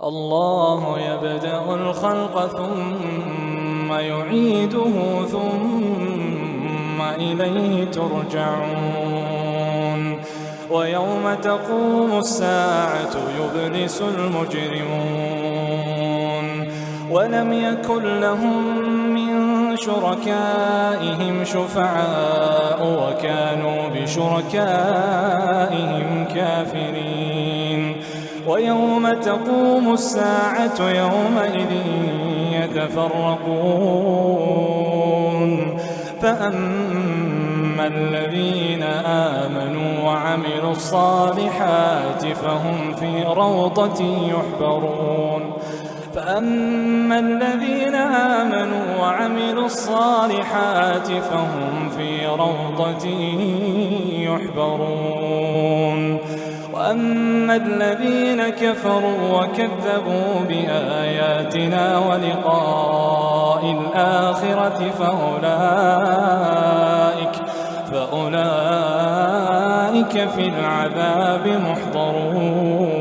الله يبدأ الخلق ثم يعيده ثم إليه ترجعون ويوم تقوم الساعة يبلس المجرمون ولم يكن لهم من شركائهم شفعاء وكانوا بشركائهم كافرين ويوم تقوم الساعة يومئذ يتفرقون فأما الذين آمنوا وعملوا الصالحات فهم في روضة يحبرون فأما الذين آمنوا وعملوا الصالحات فهم في روضة يحبرون وأما الذين كفروا وكذبوا بآياتنا ولقاء الآخرة فأولئك في العذاب محضرون